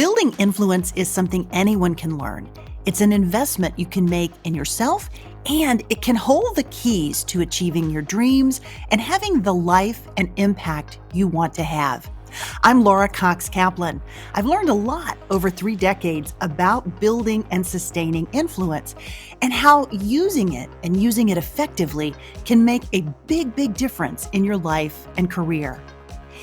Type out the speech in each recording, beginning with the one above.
Building influence is something anyone can learn. It's an investment you can make in yourself, and it can hold the keys to achieving your dreams and having the life and impact you want to have. I'm Laura Cox Kaplan. I've learned a lot over 3 decades about building and sustaining influence and how using it effectively can make a big difference in your life and career.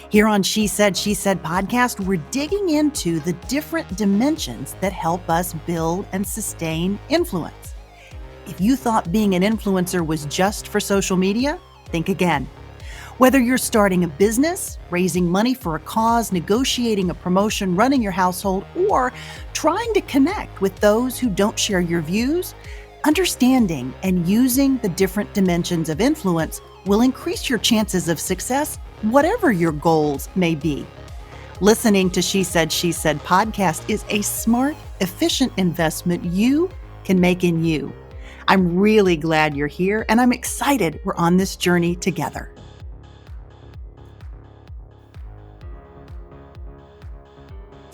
Here on She Said podcast, we're digging into the different dimensions that help us build and sustain influence. If you thought being an influencer was just for social media, think again. Whether you're starting a business, raising money for a cause, negotiating a promotion, running your household, or trying to connect with those who don't share your views, understanding and using the different dimensions of influence will increase your chances of success, whatever your goals may be. Listening to She Said podcast is a smart, efficient investment you can make in you. I'm really glad you're here, and I'm excited we're on this journey together.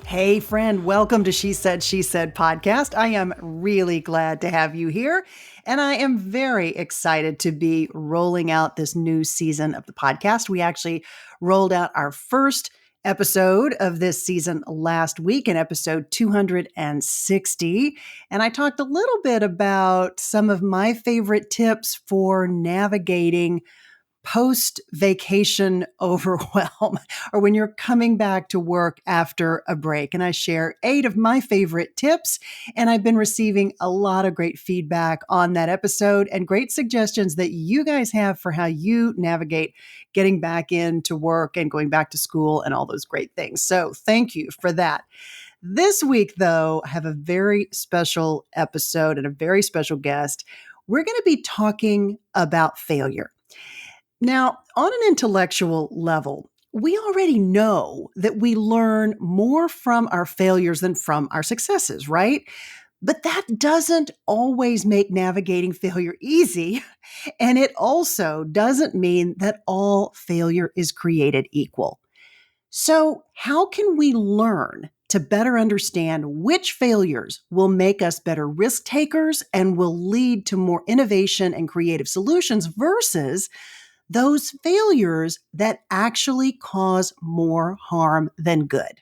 Hey friend, welcome to She Said podcast. I am really glad to have you here, and I am very excited to be rolling out this new season of the podcast. We actually rolled out our first episode of this season last week in episode 260, and I talked a little bit about some of my favorite tips for navigating post-vacation overwhelm, or when you're coming back to work after a break. And I share 8 of my favorite tips, and I've been receiving a lot of great feedback on that episode and great suggestions that you guys have for how you navigate getting back into work and going back to school and all those great things. So thank you for that. This week, though, I have a very special episode and a very special guest. We're going to be talking about failure. Now, on an intellectual level, we already know that we learn more from our failures than from our successes, right? But that doesn't always make navigating failure easy. And it also doesn't mean that all failure is created equal. So, how can we learn to better understand which failures will make us better risk takers and will lead to more innovation and creative solutions versus those failures that actually cause more harm than good?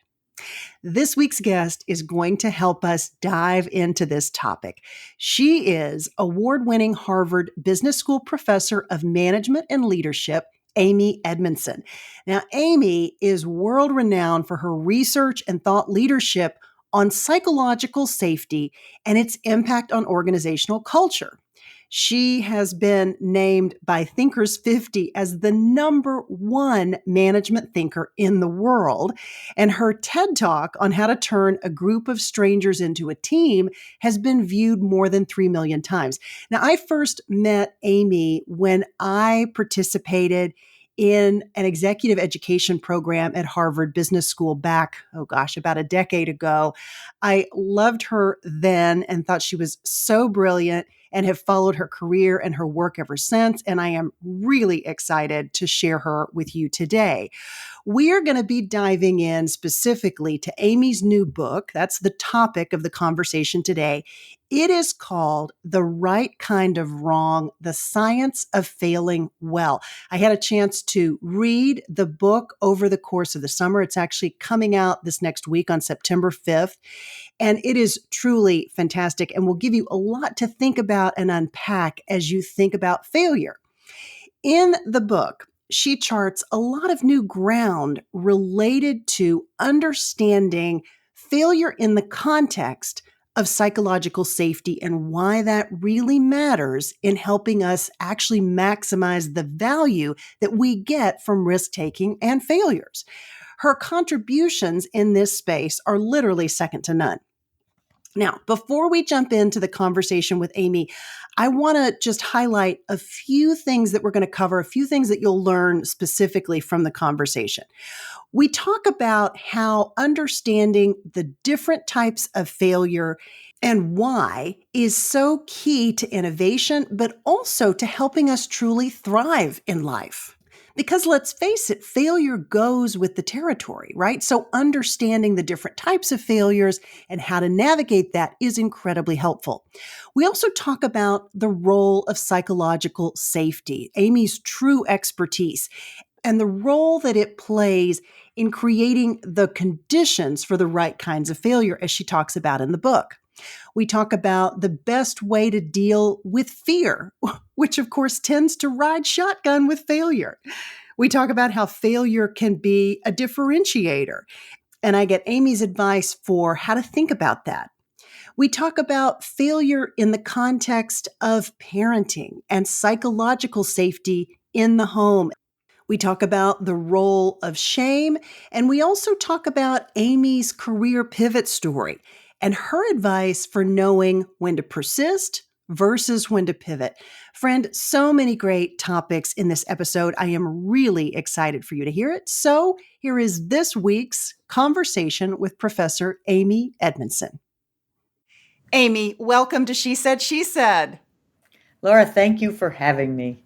This week's guest is going to help us dive into this topic. She is award-winning Harvard Business School professor of management and leadership, Amy Edmondson. Now, Amy is world-renowned for her research and thought leadership on psychological safety and its impact on organizational culture. She has been named by Thinkers 50 as the #1 management thinker in the world. And her TED Talk on how to turn a group of strangers into a team has been viewed more than 3 million times. Now, I first met Amy when I participated in an executive education program at Harvard Business School back, about a decade ago. I loved her then and thought she was so brilliant and have followed her career and her work ever since. And I am really excited to share her with you today. We are going to be diving in specifically to Amy's new book. That's the topic of the conversation today. It is called The Right Kind of Wrong: The Science of Failing Well. I had a chance to read the book over the course of the summer. It's actually coming out this next week on September 5th. And it is truly fantastic and will give you a lot to think about and unpack as you think about failure. In the book, she charts a lot of new ground related to understanding failure in the context of psychological safety and why that really matters in helping us actually maximize the value that we get from risk-taking and failures. Her contributions in this space are literally second to none. Now, before we jump into the conversation with Amy, I want to just highlight a few things that we're going to cover, a few things that you'll learn specifically from the conversation. We talk about how understanding the different types of failure and why is so key to innovation, but also to helping us truly thrive in life. Because let's face it, failure goes with the territory, right? So understanding the different types of failures and how to navigate that is incredibly helpful. We also talk about the role of psychological safety, Amy's true expertise, and the role that it plays in creating the conditions for the right kinds of failure, as she talks about in the book. We talk about the best way to deal with fear, which of course tends to ride shotgun with failure. We talk about how failure can be a differentiator, and I get Amy's advice for how to think about that. We talk about failure in the context of parenting and psychological safety in the home. We talk about the role of shame, and we also talk about Amy's career pivot story and her advice for knowing when to persist versus when to pivot. Friend, so many great topics in this episode. I am really excited for you to hear it. So here is this week's conversation with Professor Amy Edmondson. Amy, welcome to She Said, She Said. Laura, thank you for having me.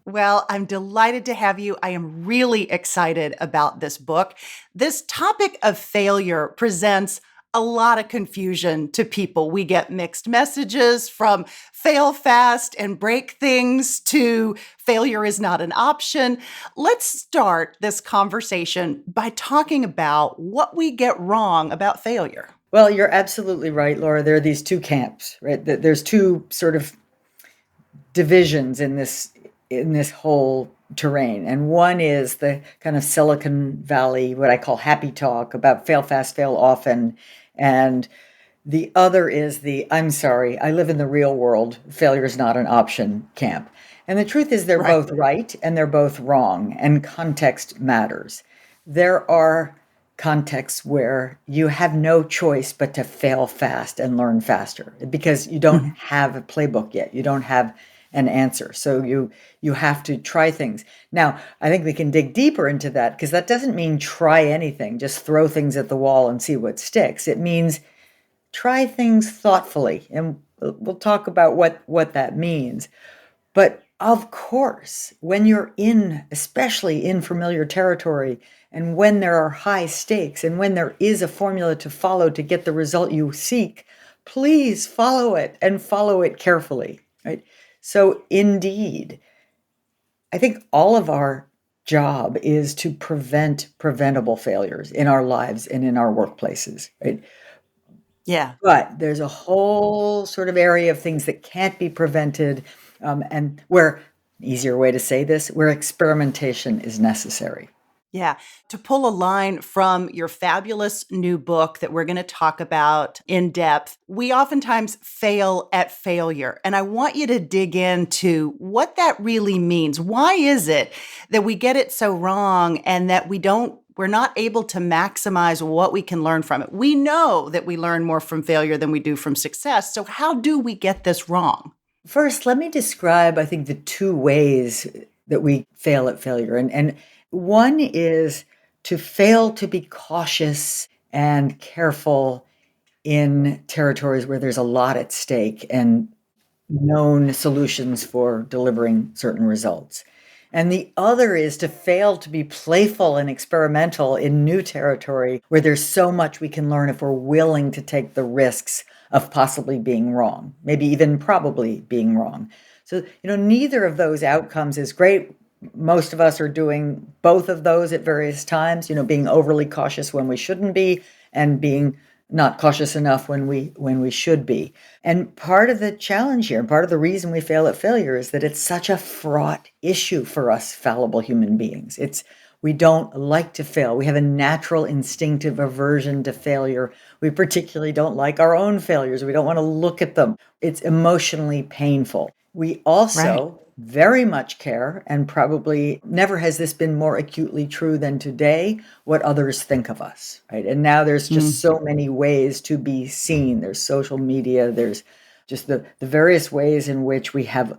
Well, I'm delighted to have you. I am really excited about this book. This topic of failure presents a lot of confusion to people. We get mixed messages from fail fast and break things to failure is not an option. Let's start this conversation by talking about what we get wrong about failure. Well, you're absolutely right, Laura. There are these two camps, right? There's two sort of divisions in this whole terrain. And one is the kind of Silicon Valley, what I call happy talk about fail fast, fail often. And the other is the I'm sorry, I live in the real world, failure is not an option camp. And the truth is they're both right and they're both wrong, and context matters. There are contexts where you have no choice but to fail fast and learn faster because you don't have a playbook yet. You don't have an answer. So you have to try things. Now, I think we can dig deeper into that because that doesn't mean try anything, just throw things at the wall and see what sticks. It means try things thoughtfully, and we'll talk about what that means. But of course, when you're especially in familiar territory, and when there are high stakes, and when there is a formula to follow to get the result you seek, please follow it and follow it carefully, right? So indeed, I think all of our job is to prevent preventable failures in our lives and in our workplaces, right? Yeah. But there's a whole sort of area of things that can't be prevented, and where, easier way to say this, where experimentation is necessary. Yeah. To pull a line from your fabulous new book that we're going to talk about in depth, we oftentimes fail at failure. And I want you to dig into what that really means. Why is it that we get it so wrong and that we're not able to maximize what we can learn from it? We know that we learn more from failure than we do from success. So how do we get this wrong? First, let me describe, I think, the two ways that we fail at failure. And one is to fail to be cautious and careful in territories where there's a lot at stake and known solutions for delivering certain results. And the other is to fail to be playful and experimental in new territory where there's so much we can learn if we're willing to take the risks of possibly being wrong, maybe even probably being wrong. So, neither of those outcomes is great. Most of us are doing both of those at various times, being overly cautious when we shouldn't be and being not cautious enough when we should be. And part of the challenge here, and part of the reason we fail at failure is that it's such a fraught issue for us fallible human beings. We don't like to fail. We have a natural instinctive aversion to failure. We particularly don't like our own failures. We don't want to look at them. It's emotionally painful. We also very much care, and probably never has this been more acutely true than today, what others think of us, right? And now there's just so many ways to be seen. There's social media, there's just the various ways in which we have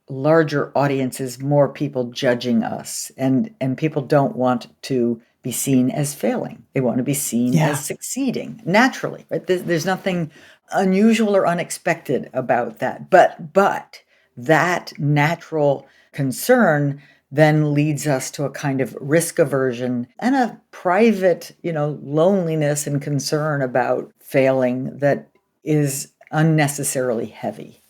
larger audiences, more people judging us, and people don't want to be seen as failing. They want to be seen as succeeding naturally, right? There's nothing unusual or unexpected about that. But that natural concern then leads us to a kind of risk aversion and a private, loneliness and concern about failing that is unnecessarily heavy.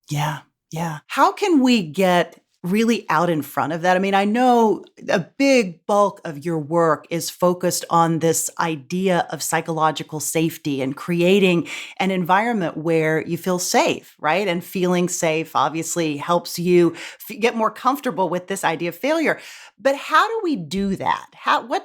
Yeah. Yeah. How can we get really out in front of that? I mean, I know a big bulk of your work is focused on this idea of psychological safety and creating an environment where you feel safe, right? And feeling safe obviously helps you get more comfortable with this idea of failure. But how do we do that?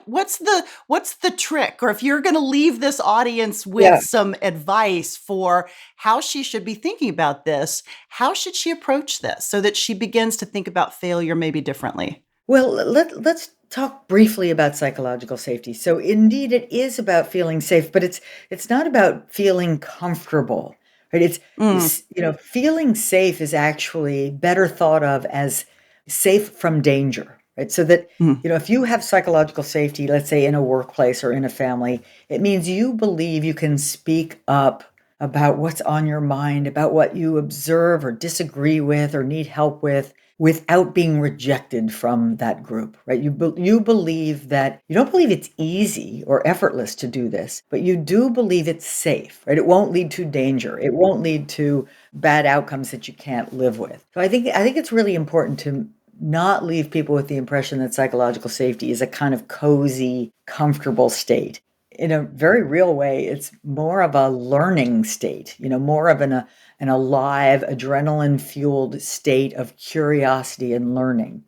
What's the trick? Or if you're going to leave this audience with Yeah. some advice for how she should be thinking about this, how should she approach this so that she begins to think about failure maybe differently? Well, let's talk briefly about psychological safety. So indeed it is about feeling safe, but it's not about feeling comfortable, right? Mm, Feeling safe is actually better thought of as safe from danger, right? So that, mm, if you have psychological safety, let's say in a workplace or in a family, it means you believe you can speak up about what's on your mind, about what you observe or disagree with or need help with without being rejected from that group, right? You believe that you don't believe it's easy or effortless to do this, but you do believe it's safe, right? It won't lead to danger. It won't lead to bad outcomes that you can't live with. So I think it's really important to not leave people with the impression that psychological safety is a kind of cozy, comfortable state. In a very real way, it's more of a learning state, more of an alive, adrenaline fueled state of curiosity and learning.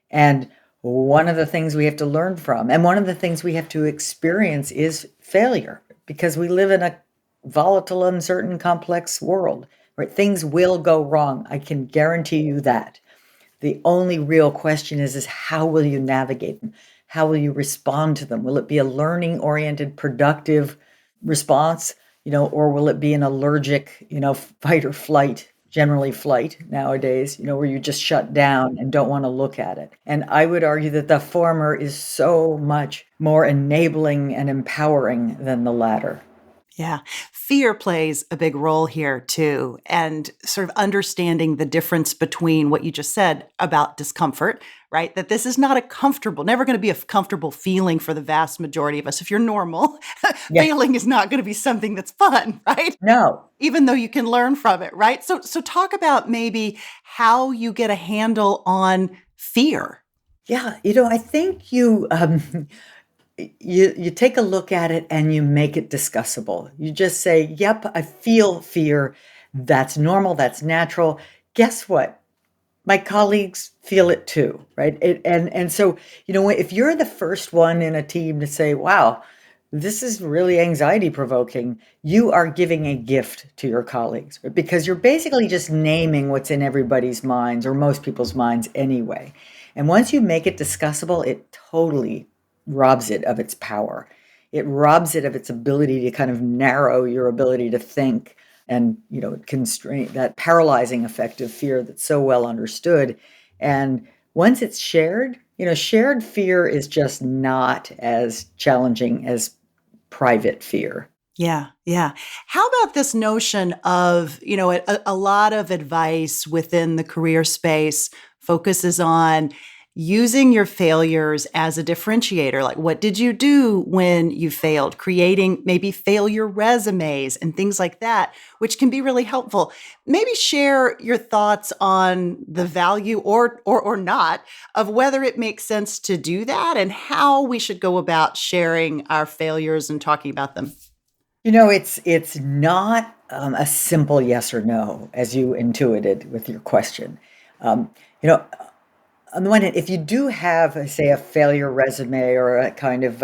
And one of the things we have to learn from, and one of the things we have to experience is failure, because we live in a volatile, uncertain, complex world, right? Things will go wrong. I can guarantee you that. The only real question is how will you navigate them? How will you respond to them? Will it be a learning oriented, productive response, or will it be an allergic, fight or flight, generally flight nowadays, where you just shut down and don't want to look at it? And I would argue that the former is so much more enabling and empowering than the latter. yeah. Fear plays a big role here too. And sort of understanding the difference between what you just said about discomfort, right? That this is not a comfortable, never going to be a comfortable feeling for the vast majority of us. If you're normal, Yeah. failing is not going to be something that's fun, right? No. Even though you can learn from it, right? So talk about maybe how you get a handle on fear. Yeah. I think you take a look at it and you make it discussable. You just say, "Yep, I feel fear. That's normal. That's natural. Guess what? My colleagues feel it too, right?" And so, if you're the first one in a team to say, "Wow, this is really anxiety provoking," you are giving a gift to your colleagues, right? Because you're basically just naming what's in everybody's minds or most people's minds anyway. And once you make it discussable, it totally robs it of its power. It robs it of its ability to kind of narrow your ability to think and, constrain that paralyzing effect of fear that's so well understood. And once it's shared, shared fear is just not as challenging as private fear. Yeah, yeah. How about this notion of, a lot of advice within the career space focuses on using your failures as a differentiator. Like, what did you do when you failed? Creating maybe failure resumes and things like that, which can be really helpful. Maybe share your thoughts on the value or not of whether it makes sense to do that and how we should go about sharing our failures and talking about them. It's not a simple yes or no, as you intuited with your question. Um, you know, on the one hand, if you do have, say, a failure resume or a kind of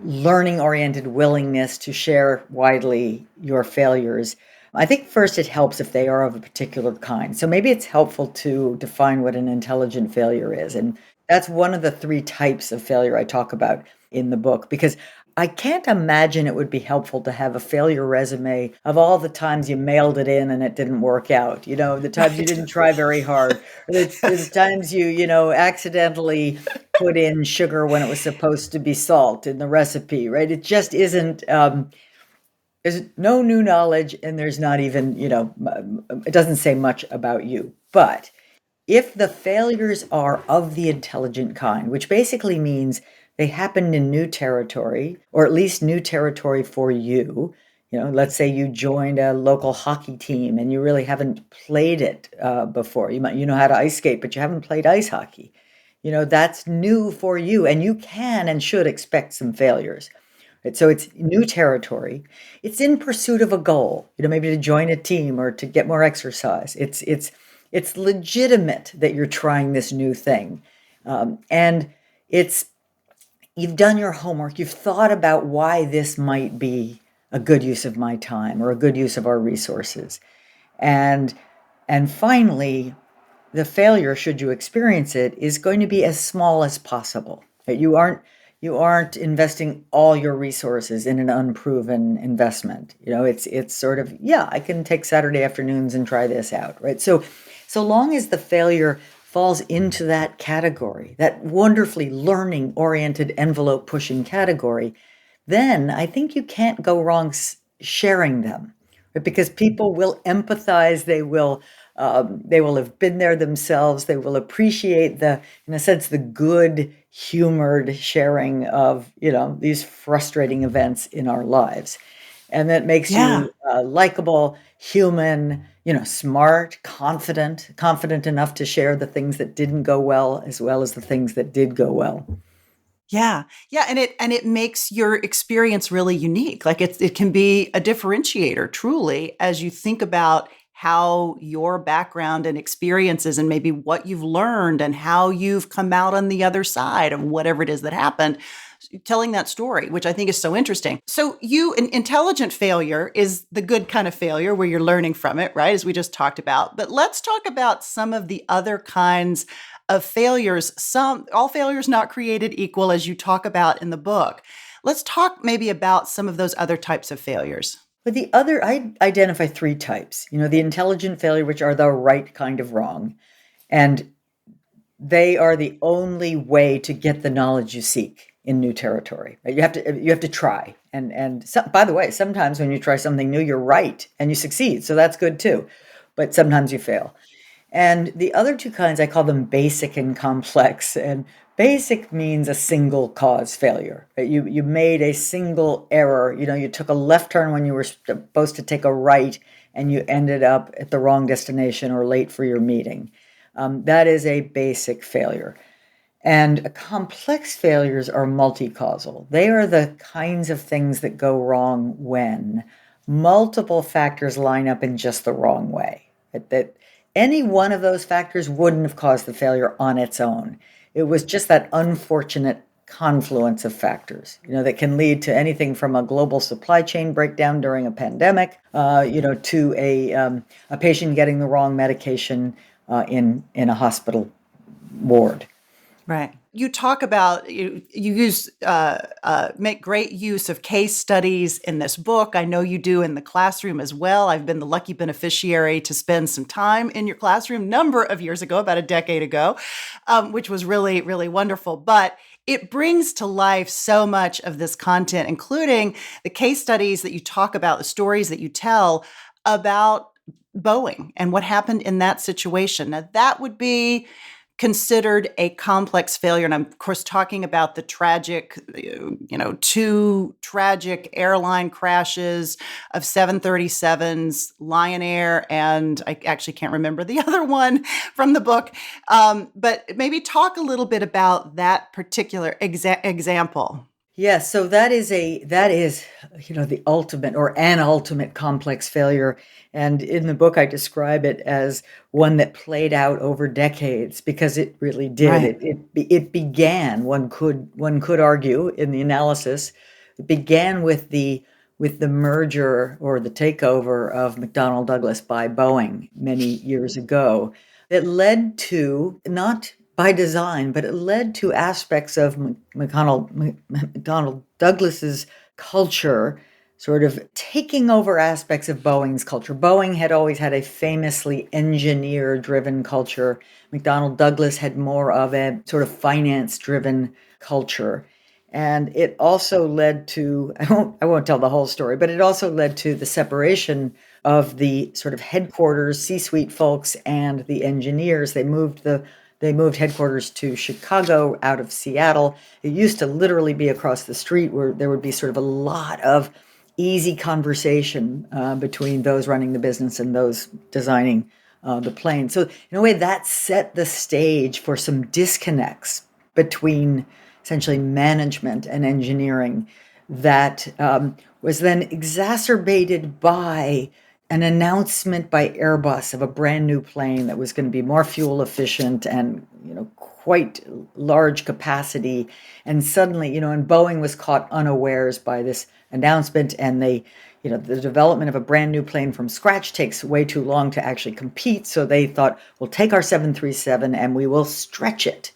learning-oriented willingness to share widely your failures, I think first it helps if they are of a particular kind. So maybe it's helpful to define what an intelligent failure is, and that's one of the three types of failure I talk about in the book, because I can't imagine it would be helpful to have a failure resume of all the times you mailed it in and it didn't work out, the times you Right. didn't try very hard, or the times you accidentally put in sugar when it was supposed to be salt in the recipe, right? It just isn't, there's no new knowledge and there's not even, it doesn't say much about you. But If the failures are of the intelligent kind, which basically means they happened in new territory, or at least new territory for you. Let's say you joined a local hockey team and you really haven't played it before. You know how to ice skate, but you haven't played ice hockey. That's new for you, and you can and should expect some failures. Right? So it's new territory. It's in pursuit of a goal, maybe to join a team or to get more exercise. It's legitimate that you're trying this new thing. And it's you've done your homework. You've thought about why this might be a good use of my time or a good use of our resources. And and finally, the failure, should you experience it, is going to be as small as possible. You aren't investing all your resources in an unproven investment. It's sort of, yeah, I can take Saturday afternoons and try this out, right? So long as the failure falls into that category, that wonderfully learning oriented envelope pushing category, then I think you can't go wrong sharing them, right? Because people will empathize. They will have been there themselves. They will appreciate in a sense, the good humored sharing of, these frustrating events in our lives. And that makes Yeah. you likable, human, smart, confident enough to share the things that didn't go well as the things that did go well. Yeah. Yeah, and it makes your experience really unique. Like it can be a differentiator truly as you think about how your background and experiences and maybe what you've learned and how you've come out on the other side of whatever it is that happened, telling that story, which I think is so interesting. So intelligent failure is the good kind of failure where you're learning from it, right? As we just talked about. But let's talk about some of the other kinds of failures. All failures not created equal, as you talk about in the book. Let's talk maybe about some of those other types of failures. But I identify three types. The intelligent failure, which are the right kind of wrong. And they are the only way to get the knowledge you seek in new territory. Right? You have to try. And so, by the way, sometimes when you try something new, you're right and you succeed. So that's good too. But sometimes you fail. And the other two kinds, I call them basic and complex. And basic means a single cause failure. Right? You made a single error. You took a left turn when you were supposed to take a right, and you ended up at the wrong destination or late for your meeting. That is a basic failure. And complex failures are multi-causal. They are the kinds of things that go wrong when multiple factors line up in just the wrong way. That any one of those factors wouldn't have caused the failure on its own. It was just that unfortunate confluence of factors, that can lead to anything from a global supply chain breakdown during a pandemic, to a patient getting the wrong medication in a hospital ward. Right. You talk about you use make great use of case studies in this book. I know you do in the classroom as well. I've been the lucky beneficiary to spend some time in your classroom number of years ago, about a decade ago, which was really, really wonderful. But it brings to life so much of this content, including the case studies that you talk about, the stories that you tell about Boeing and what happened in that situation. Now, that would be considered a complex failure. And I'm, of course, talking about the tragic, two tragic airline crashes of 737s, Lion Air, and I actually can't remember the other one from the book. But maybe talk a little bit about that particular example. Yes, so that is the ultimate or an ultimate complex failure. And in the book I describe it as one that played out over decades, because it really did. Right. It began, one could argue in the analysis, it began with the merger or the takeover of McDonnell Douglas by Boeing many years ago, that led to, not by design, but it led to aspects of McDonnell Douglas's culture sort of taking over aspects of Boeing's culture. Boeing had always had a famously engineer-driven culture. McDonnell Douglas had more of a sort of finance-driven culture. And it also led to, I won't tell the whole story, but it also led to the separation of the sort of headquarters C-suite folks and the engineers. They moved headquarters to Chicago out of Seattle. It used to literally be across the street where there would be sort of a lot of easy conversation between those running the business and those designing the plane. So in a way, that set the stage for some disconnects between essentially management and engineering that was then exacerbated by an announcement by Airbus of a brand new plane that was going to be more fuel efficient and quite large capacity. And suddenly, and Boeing was caught unawares by this announcement, and the development of a brand new plane from scratch takes way too long to actually compete. So they thought, we'll take our 737 and we will stretch it,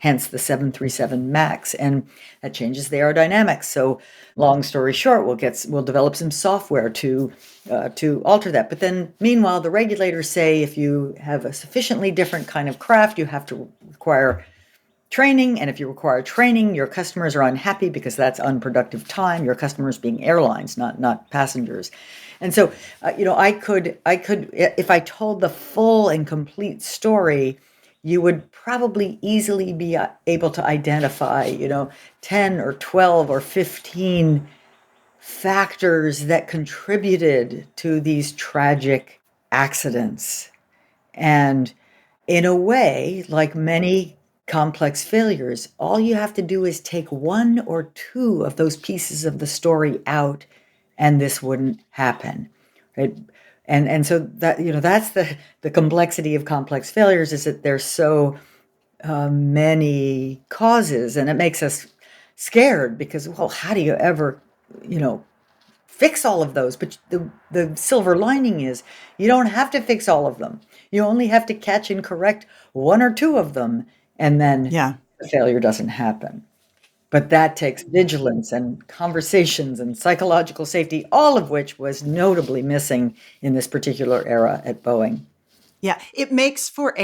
hence the 737 MAX, and that changes the aerodynamics. So, long story short, we'll develop some software to alter that. But then, meanwhile, the regulators say if you have a sufficiently different kind of craft, you have to require training, and if you require training, your customers are unhappy because that's unproductive time. Your customers being airlines, not passengers. And so, I could, if I told the full and complete story, you would probably easily be able to identify, 10 or 12 or 15 factors that contributed to these tragic accidents. And in a way, like many complex failures, all you have to do is take one or two of those pieces of the story out, and this wouldn't happen, right? And so that's the complexity of complex failures, is that there's so many causes, and it makes us scared because, well, how do you ever, fix all of those? But the silver lining is you don't have to fix all of them. You only have to catch and correct one or two of them, and then Yeah. the failure doesn't happen. But that takes vigilance and conversations and psychological safety, all of which was notably missing in this particular era at Boeing. Yeah, it makes for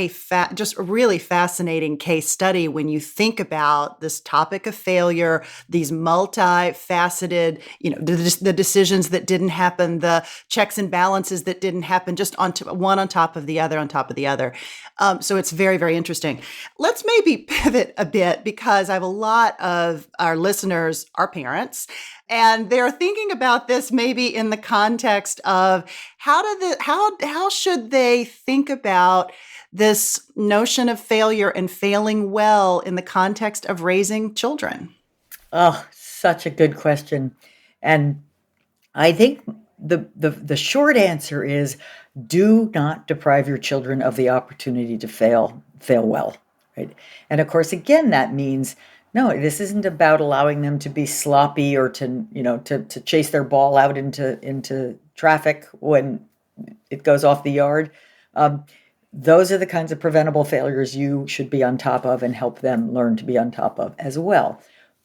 just a really fascinating case study when you think about this topic of failure, these multifaceted, the decisions that didn't happen, the checks and balances that didn't happen, just one on top of the other, on top of the other. So it's very, very interesting. Let's maybe pivot a bit, because I have a lot of our listeners are parents, and they're thinking about this maybe in the context of how should they think about this notion of failure and failing well in the context of raising children? Oh, such a good question. And I think the short answer is, do not deprive your children of the opportunity to fail well, right? And of course, again, that means no, this isn't about allowing them to be sloppy or to chase their ball out into traffic when it goes off the yard. Um, those are the kinds of preventable failures you should be on top of and help them learn to be on top of as well.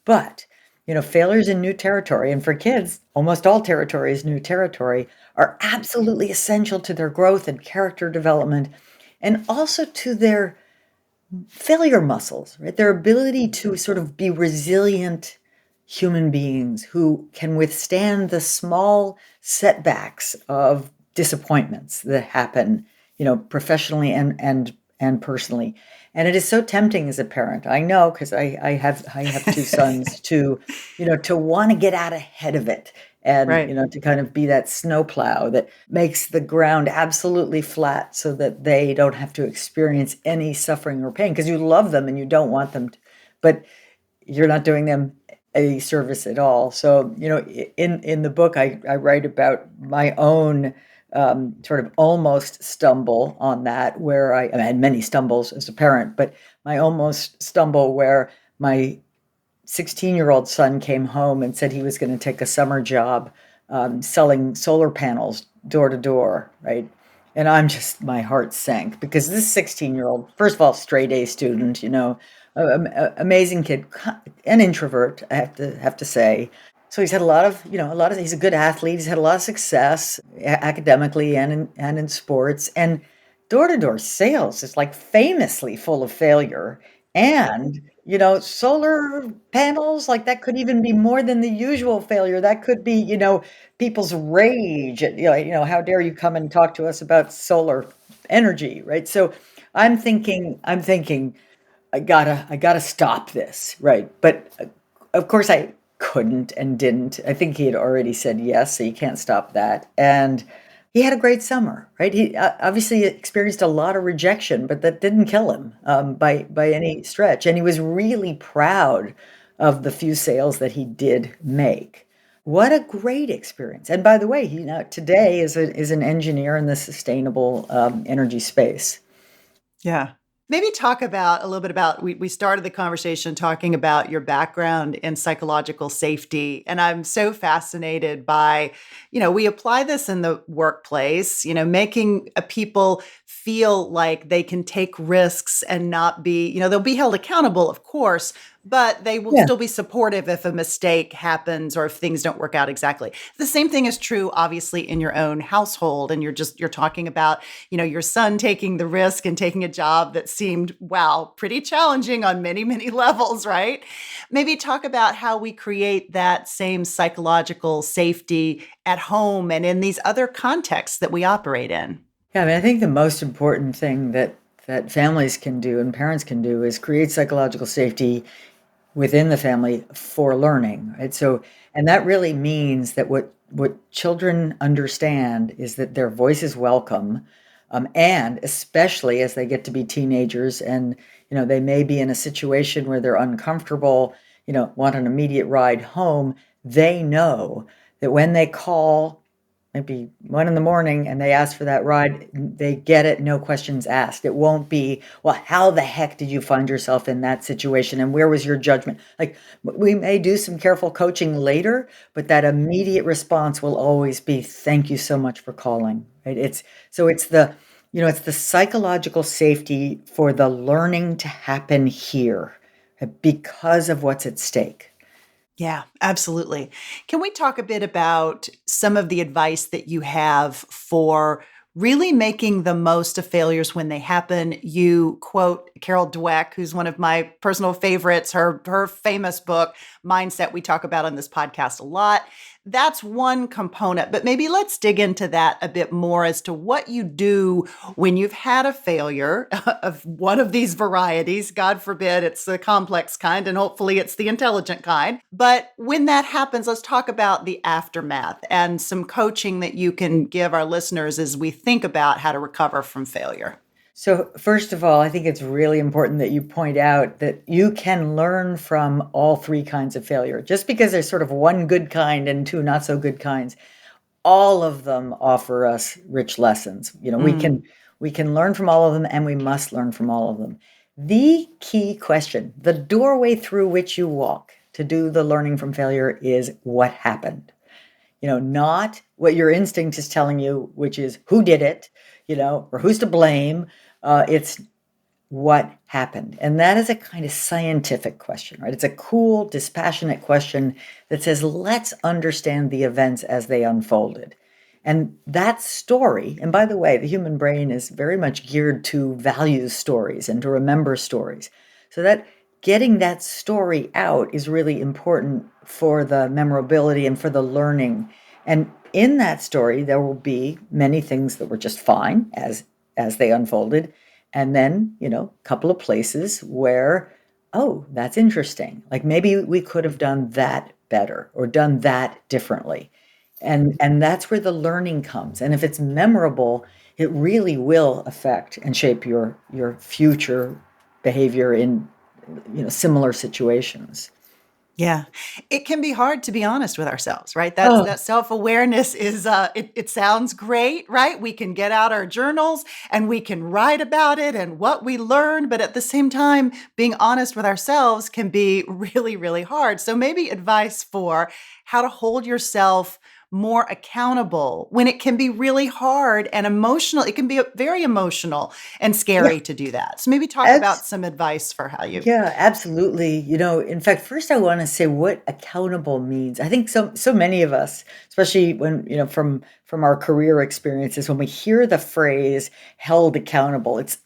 But failures in new territory, and for kids, almost all territory is new territory, are absolutely essential to their growth and character development, and also to their failure muscles, right? Their ability to sort of be resilient human beings who can withstand the small setbacks of disappointments that happen, professionally and personally. And it is so tempting as a parent. I know, because I have two sons, to want to get out ahead of it, and Right. to kind of be that snowplow that makes the ground absolutely flat so that they don't have to experience any suffering or pain, because you love them and you don't want them to, but you're not doing them a service at all. So, in the book, I write about my own sort of almost stumble on that, where I had many stumbles as a parent, but my almost stumble where my 16-year-old son came home and said he was going to take a summer job selling solar panels door to door, right? And my heart sank, because this 16-year-old, first of all, straight A student, amazing kid, an introvert, I have to say. So he's had he's a good athlete. He's had a lot of success academically and in sports. And door to door sales is like famously full of failure. And solar panels, like that could even be more than the usual failure. That could be, people's rage at, how dare you come and talk to us about solar energy, right? So I'm thinking, I gotta stop this, right? But of course I couldn't and didn't. I think he had already said yes, so you can't stop that. And he had a great summer, right? He obviously experienced a lot of rejection, but that didn't kill him by any stretch. And he was really proud of the few sales that he did make. What a great experience! And by the way, he now today is an engineer in the sustainable energy space. Yeah. Maybe talk about a little bit about we started the conversation talking about your background in psychological safety. And I'm so fascinated by, we apply this in the workplace, making people feel like they can take risks and not be, they'll be held accountable, of course, but they will Yeah. still be supportive if a mistake happens or if things don't work out exactly. The same thing is true, obviously, in your own household. And you're talking about, your son taking the risk and taking a job that seemed, wow, pretty challenging on many, many levels, right? Maybe talk about how we create that same psychological safety at home and in these other contexts that we operate in. Yeah, I mean, I think the most important thing that families can do and parents can do is create psychological safety within the family for learning, right? So, and that really means that what children understand is that their voice is welcome, and especially as they get to be teenagers, and they may be in a situation where they're uncomfortable, want an immediate ride home. They know that when they call maybe 1 in the morning and they ask for that ride, they get it, no questions asked. It won't be, well, how the heck did you find yourself in that situation and where was your judgment? Like, we may do some careful coaching later, but that immediate response will always be, thank you so much for calling, right? It's the psychological safety for the learning to happen here, because of what's at stake. Yeah, absolutely. Can we talk a bit about some of the advice that you have for really making the most of failures when they happen? You quote Carol Dweck, who's one of my personal favorites, her famous book, Mindset, we talk about on this podcast a lot. That's one component, but maybe let's dig into that a bit more as to what you do when you've had a failure of one of these varieties. God forbid it's the complex kind, and hopefully it's the intelligent kind. But when that happens, let's talk about the aftermath and some coaching that you can give our listeners as we think about how to recover from failure. So, first of all, I think it's really important that you point out that you can learn from all three kinds of failure. Just because there's sort of one good kind and two not so good kinds, all of them offer us rich lessons. We can Mm, we can learn from all of them and we must learn from all of them. The key question, the doorway through which you walk to do the learning from failure is what happened. Not what your instinct is telling you, which is who did it, or who's to blame. It's what happened. And that is a kind of scientific question, right? It's a cool, dispassionate question that says, let's understand the events as they unfolded. And that story, and by the way, the human brain is very much geared to value stories and to remember stories. So that getting that story out is really important for the memorability and for the learning. And in that story, there will be many things that were just fine as they unfolded. And then, a couple of places where, oh, that's interesting. Like maybe we could have done that better or done that differently. And that's where the learning comes. And if it's memorable, it really will affect and shape your future behavior in similar situations. yeah. It can be hard to be honest with ourselves, right? Oh, That self-awareness is it sounds great, right? We can get out our journals and we can write about it and what we learned, but at the same time, being honest with ourselves can be really, really hard. So maybe advice for how to hold yourself more accountable when it can be really hard and emotional. It can be very emotional and Yeah. scary to do that. So maybe talk about Abs some advice for how you. Yeah, absolutely. In fact, first I want to say what accountable means. I think so many of us, especially when, from our career experiences, when we hear the phrase held accountable, it's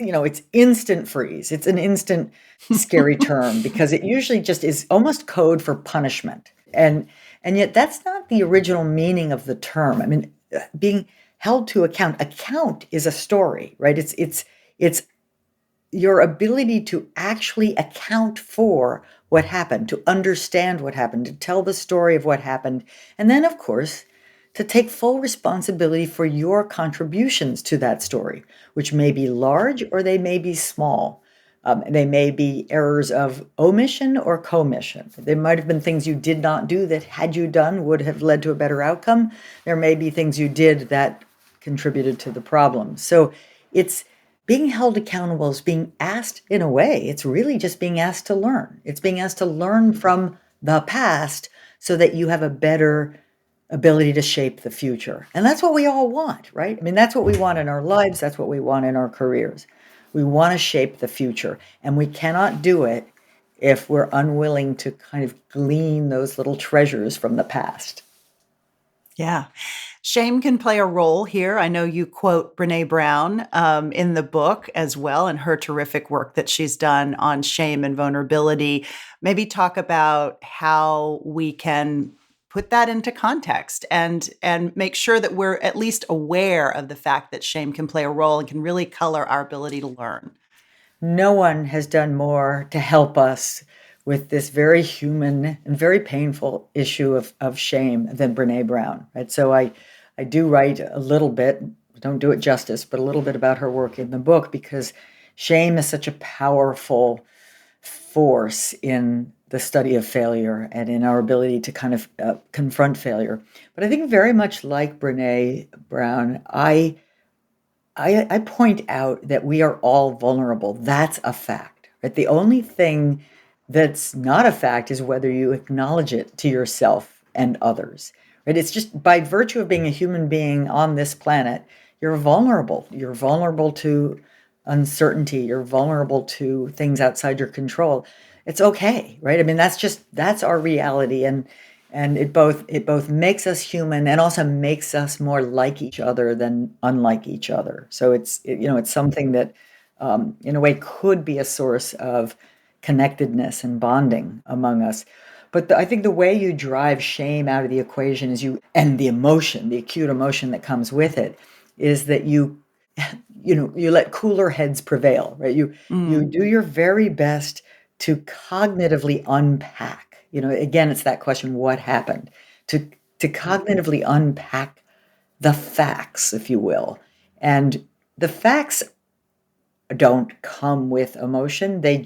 instant freeze. It's an instant scary term because it usually just is almost code for punishment. And yet that's not the original meaning of the term. I mean, being held to account is a story, right? It's your ability to actually account for what happened, to understand what happened, to tell the story of what happened, and then, of course, to take full responsibility for your contributions to that story, which may be large or they may be small. They may be errors of omission or commission. There might have been things you did not do that, had you done, would have led to a better outcome. There may be things you did that contributed to the problem. So it's being held accountable is being asked, in a way, it's really just being asked to learn. It's being asked to learn from the past so that you have a better ability to shape the future. And that's what we all want, right? I mean, that's what we want in our lives. That's what we want in our careers. We want to shape the future, and we cannot do it if we're unwilling to kind of glean those little treasures from the past. Yeah. Shame can play a role here. I know you quote Brene Brown in the book as well, and her terrific work that she's done on shame and vulnerability. Maybe talk about how we can put that into context and make sure that we're at least aware of the fact that shame can play a role and can really color our ability to learn. No one has done more to help us with this very human and very painful issue of shame than Brene Brown, right? So I do write a little bit, don't do it justice, but a little bit about her work in the book because shame is such a powerful force in the study of failure and in our ability to kind of confront failure. But I think very much like Brene Brown, I point out that we are all vulnerable. That's a fact, right? The only thing that's not a fact is whether you acknowledge it to yourself and others, right? It's just by virtue of being a human being on this planet, you're vulnerable. You're vulnerable to uncertainty. You're vulnerable to things outside your control. It's okay, right? I mean, that's our reality, and it both makes us human and also makes us more like each other than unlike each other. So it's something that in a way could be a source of connectedness and bonding among us. But I think the way you drive shame out of the equation is and the emotion, the acute emotion that comes with it, is that you let cooler heads prevail, right? You Mm. do your very best to cognitively unpack. Again, it's that question, what happened? To to cognitively unpack the facts, if you will. And the facts don't come with emotion. They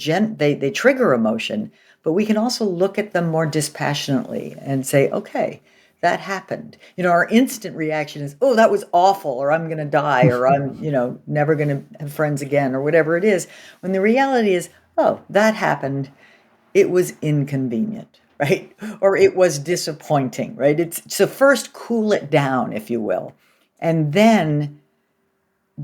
trigger emotion, but we can also look at them more dispassionately and say, okay, that happened. Our instant reaction is, oh, that was awful, or I'm going to die, or I'm, never going to have friends again, or whatever it is. When the reality is, oh, that happened. It was inconvenient, right? Or it was disappointing, right? So first cool it down, if you will, and then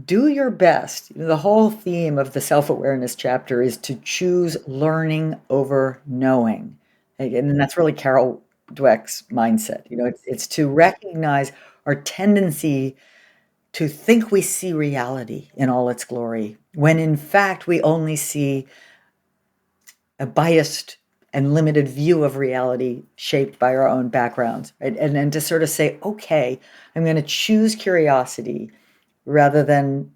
do your best. The whole theme of the self-awareness chapter is to choose learning over knowing. And that's really Carol Dweck's mindset. It's to recognize our tendency to think we see reality in all its glory, when in fact we only see a biased and limited view of reality shaped by our own backgrounds, right? And then to sort of say, okay, I'm going to choose curiosity rather than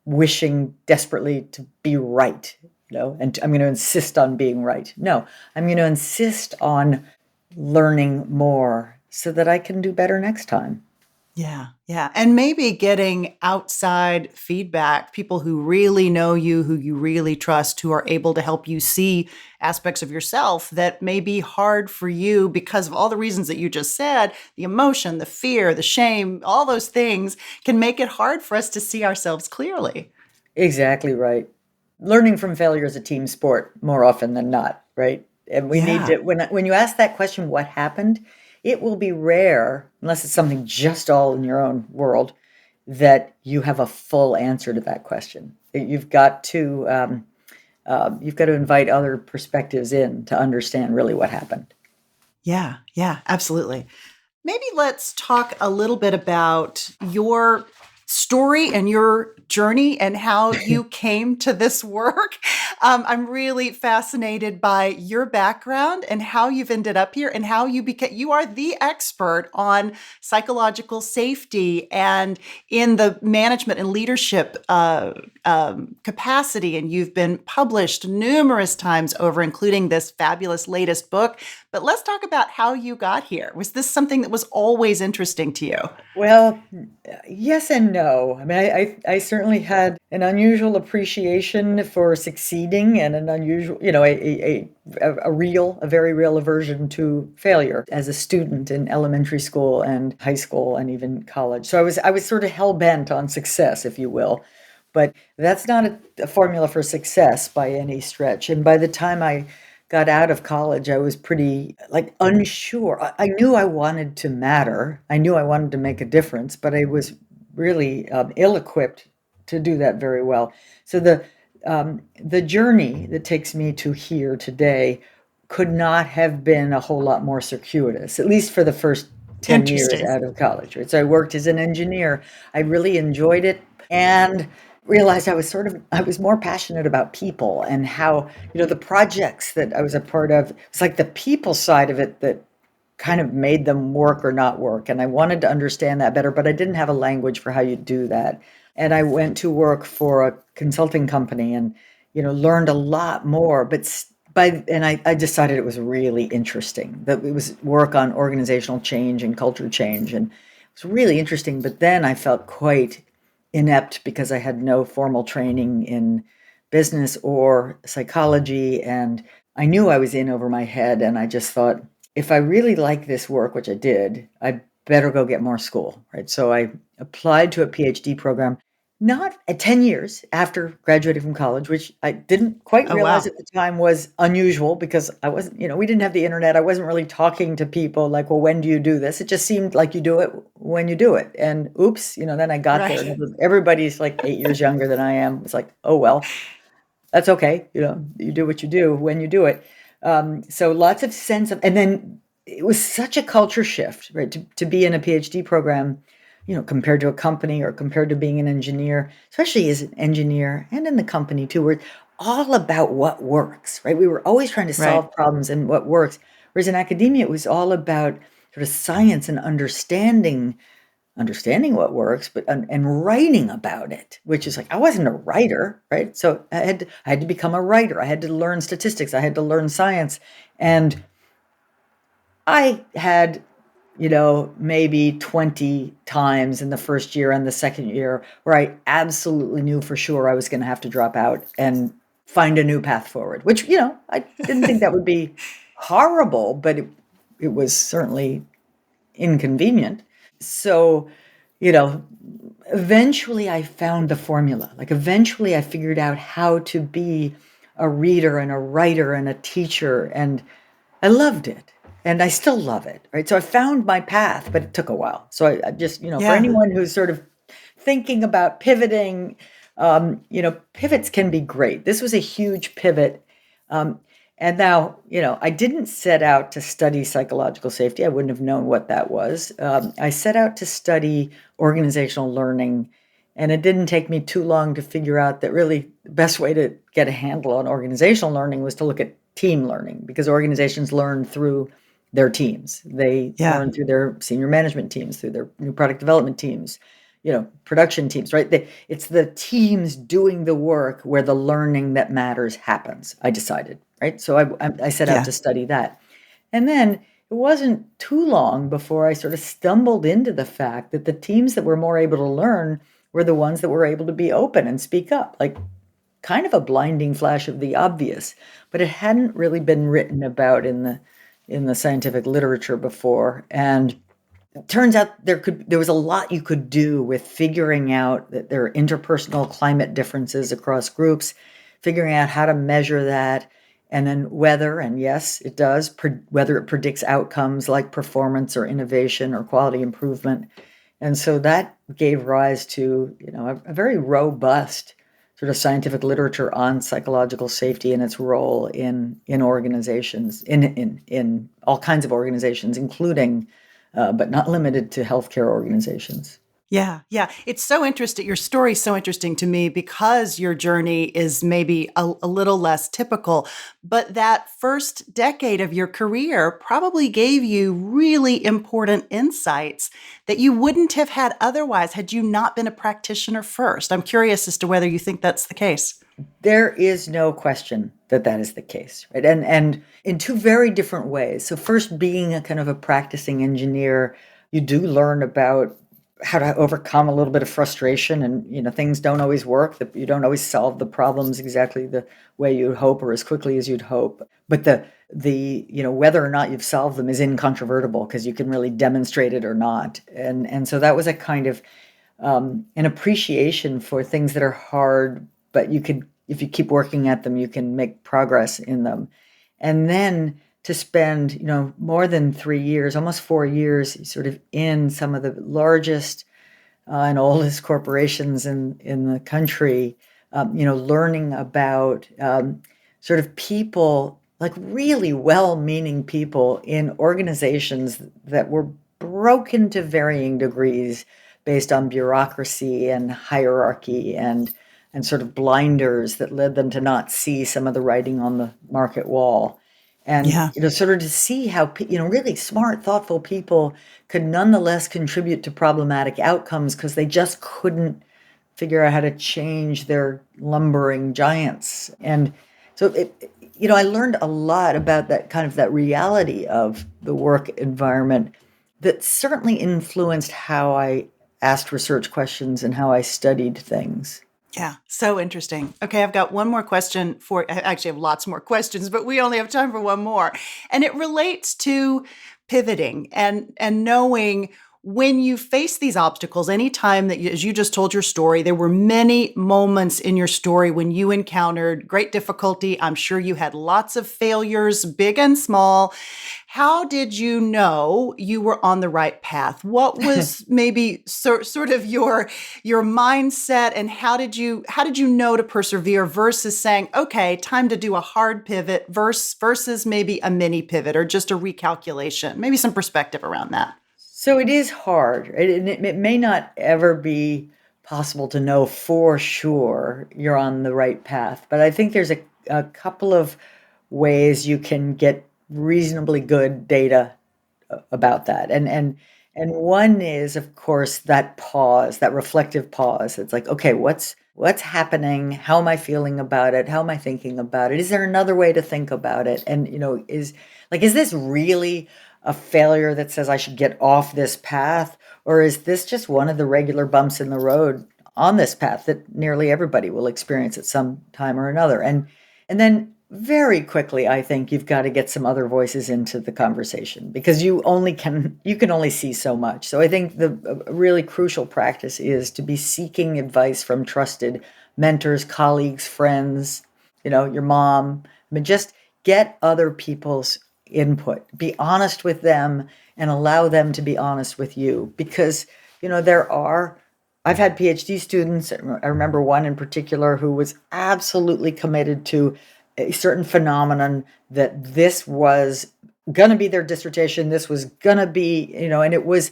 wishing desperately to be right, and I'm going to insist on being right. No, I'm going to insist on learning more so that I can do better next time. Yeah, yeah. And maybe getting outside feedback, people who really know you, who you really trust, who are able to help you see aspects of yourself that may be hard for you because of all the reasons that you just said, the emotion, the fear, the shame, all those things can make it hard for us to see ourselves clearly. Exactly right. Learning from failure is a team sport more often than not, right? And we need Yeah. to when you ask that question, what happened? it will be rare, unless it's something just all in your own world, that you have a full answer to that question. You've got to invite other perspectives in to understand really what happened. Yeah, yeah, absolutely. Maybe let's talk a little bit about your story and your journey and how you came to this work. I'm really fascinated by your background and how you've ended up here and how you became, you are the expert on psychological safety and in the management and leadership capacity. And you've been published numerous times over, including this fabulous latest book. But let's talk about how you got here. Was this something that was always interesting to you? Well, yes and no. I mean, I certainly had an unusual appreciation for succeeding and an unusual, a very real aversion to failure as a student in elementary school and high school and even college. So I was sort of hell bent on success, if you will. But that's not a formula for success by any stretch. And by the time I got out of college, I was pretty like unsure. I knew I wanted to matter. I knew I wanted to make a difference, but I was really ill-equipped to do that very well. So the journey that takes me to here today could not have been a whole lot more circuitous, at least for the first 10 years Interesting. out of college, right? So I worked as an engineer. I really enjoyed it and realized I was more passionate about people and how, the projects that I was a part of, it's like the people side of it that kind of made them work or not work. And I wanted to understand that better, but I didn't have a language for how you do that. And I went to work for a consulting company and, learned a lot more. I decided it was really interesting that it was work on organizational change and culture change. And it was really interesting. But then I felt quite inept because I had no formal training in business or psychology. And I knew I was in over my head. And I just thought, if I really like this work, which I did, I better go get more school, right? So I applied to a PhD program, not at 10 years after graduating from college, which I didn't quite Oh, realize wow. at the time was unusual because I wasn't, we didn't have the internet. I wasn't really talking to people like, well, when do you do this? It just seemed like you do it when you do it. And oops, then I got there Right. and everybody's like 8 years younger than I am. It's like, oh, well, that's okay. You do what you do when you do it. So lots of sense of, and then it was such a culture shift, right? To be in a PhD program, compared to a company or compared to being an engineer, especially as an engineer and in the company too, where it's all about what works, right? We were always trying to Right. solve problems and what works. Whereas in academia, it was all about sort of science and understanding what works, but and writing about it, which is like I wasn't a writer, right? So I had to become a writer. I had to learn statistics. I had to learn science, and I had, maybe 20 times in the first year and the second year where I absolutely knew for sure I was going to have to drop out and find a new path forward. Which I didn't think that would be horrible, but it was certainly inconvenient. So, you know, eventually I found the formula. Like eventually I figured out how to be a reader and a writer and a teacher, and I loved it. And I still love it, right? So I found my path, but it took a while. So I just, for Yeah. anyone who's sort of thinking about pivoting, pivots can be great. This was a huge pivot. Um, and now, I didn't set out to study psychological safety. I wouldn't have known what that was. I set out to study organizational learning. And it didn't take me too long to figure out that really the best way to get a handle on organizational learning was to look at team learning, because organizations learn through their teams. They Yeah. learn through their senior management teams, through their new product development teams, production teams, right? It's the teams doing the work where the learning that matters happens, I decided, right? So I set out Yeah. to study that. And then it wasn't too long before I sort of stumbled into the fact that the teams that were more able to learn were the ones that were able to be open and speak up, like kind of a blinding flash of the obvious, but it hadn't really been written about in the scientific literature before. And it turns out there was a lot you could do with figuring out that there are interpersonal climate differences across groups, figuring out how to measure that, And then weather, and yes, it does, whether it predicts outcomes like performance or innovation or quality improvement. And so that gave rise to, a very robust sort of scientific literature on psychological safety and its role in organizations, in all kinds of organizations, including, but not limited to healthcare organizations. Yeah, yeah. It's so interesting. Your story's so interesting to me because your journey is maybe a little less typical. But that first decade of your career probably gave you really important insights that you wouldn't have had otherwise had you not been a practitioner first. I'm curious as to whether you think that's the case. There is no question that that is the case, right? And in two very different ways. So first, being a kind of a practicing engineer, you do learn about how to overcome a little bit of frustration, and things don't always work, that you don't always solve the problems exactly the way you'd hope or as quickly as you'd hope. But the whether or not you've solved them is incontrovertible because you can really demonstrate it or not. And so that was a kind of an appreciation for things that are hard, but if you keep working at them, you can make progress in them. And then to spend, more than 3 years, almost 4 years, sort of in some of the largest and oldest corporations in the country, learning about sort of people, like really well-meaning people in organizations that were broken to varying degrees based on bureaucracy and hierarchy and sort of blinders that led them to not see some of the writing on the market wall. And, Yeah. sort of to see how, really smart, thoughtful people could nonetheless contribute to problematic outcomes because they just couldn't figure out how to change their lumbering giants. And so I learned a lot about that kind of that reality of the work environment that certainly influenced how I asked research questions and how I studied things. Yeah, so interesting. Okay, I've got one more question I actually have lots more questions, but we only have time for one more. And it relates to pivoting and knowing when you face these obstacles, anytime that as you just told your story, there were many moments in your story when you encountered great difficulty. I'm sure you had lots of failures, big and small. How did you know you were on the right path? What was maybe sort of your mindset, and how did you know to persevere versus saying, okay, time to do a hard pivot versus maybe a mini pivot or just a recalculation? Maybe some perspective around that. So it is hard. It may not ever be possible to know for sure you're on the right path, but I think there's a couple of ways you can get reasonably good data about that. And one is, of course, that pause, that reflective pause. It's like, okay, what's happening? How am I feeling about it? How am I thinking about it? Is there another way to think about it? And is this really a failure that says I should get off this path? Or is this just one of the regular bumps in the road on this path that nearly everybody will experience at some time or another? And then very quickly, I think you've got to get some other voices into the conversation because you can only see so much. So I think the a really crucial practice is to be seeking advice from trusted mentors, colleagues, friends, your mom. I mean, just get other people's input. Be honest with them and allow them to be honest with you because, I've had PhD students. I remember one in particular who was absolutely committed to a certain phenomenon, that this was going to be their dissertation. This was going to be, and it was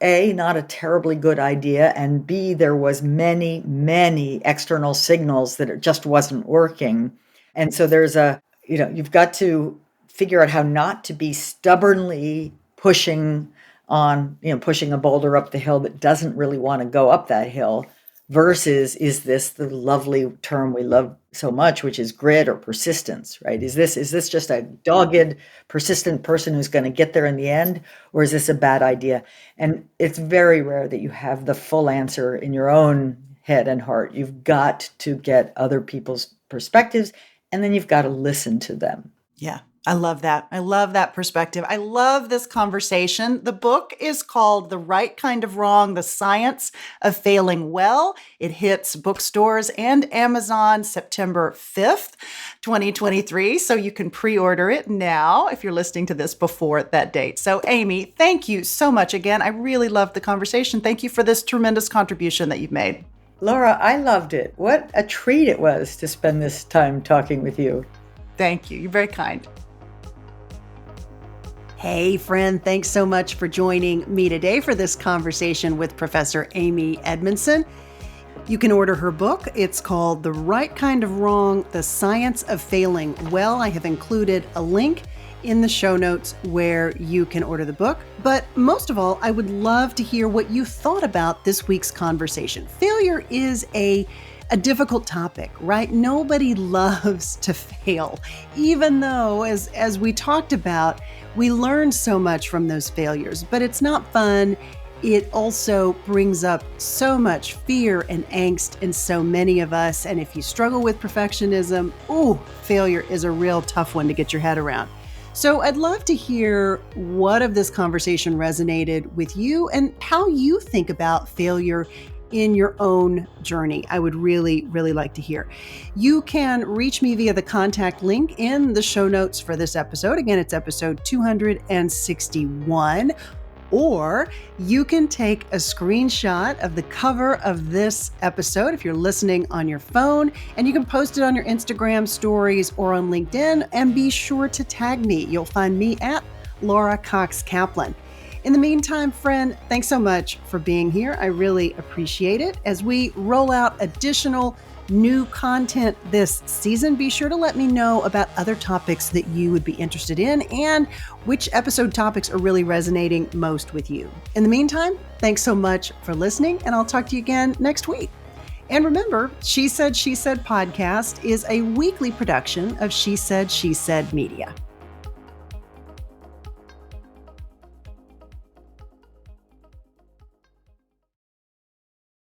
A, not a terribly good idea, and B, there was many, many external signals that it just wasn't working. And so you've got to figure out how not to be stubbornly pushing a boulder up the hill that doesn't really want to go up that hill, versus is this the lovely term we love so much, which is grit or persistence, right? Is this just a dogged, persistent person who's going to get there in the end, or is this a bad idea? And it's very rare that you have the full answer in your own head and heart. You've got to get other people's perspectives, and then you've got to listen to them. Yeah. I love that. I love that perspective. I love this conversation. The book is called The Right Kind of Wrong, The Science of Failing Well. It hits bookstores and Amazon September 5th, 2023. So you can pre-order it now if you're listening to this before that date. So Amy, thank you so much again. I really loved the conversation. Thank you for this tremendous contribution that you've made. Laura, I loved it. What a treat it was to spend this time talking with you. Thank you. You're very kind. Hey, friend, thanks so much for joining me today for this conversation with Professor Amy Edmondson. You can order her book. It's called The Right Kind of Wrong, The Science of Failing Well. I have included a link in the show notes where you can order the book. But most of all, I would love to hear what you thought about this week's conversation. Failure is a difficult topic, right? Nobody loves to fail, even though, as we talked about, we learn so much from those failures, but it's not fun. It also brings up so much fear and angst in so many of us. And if you struggle with perfectionism, failure is a real tough one to get your head around. So I'd love to hear what of this conversation resonated with you and how you think about failure in your own journey. I would really, really like to hear. You can reach me via the contact link in the show notes for this episode. Again, it's episode 261. Or you can take a screenshot of the cover of this episode if you're listening on your phone, and you can post it on your Instagram stories or on LinkedIn, and be sure to tag me. You'll find me at Laura Cox Kaplan. In the meantime, friend, thanks so much for being here. I really appreciate it. As we roll out additional new content this season, be sure to let me know about other topics that you would be interested in and which episode topics are really resonating most with you. In the meantime, thanks so much for listening, and I'll talk to you again next week. And remember, She Said, She Said podcast is a weekly production of She Said, She Said Media.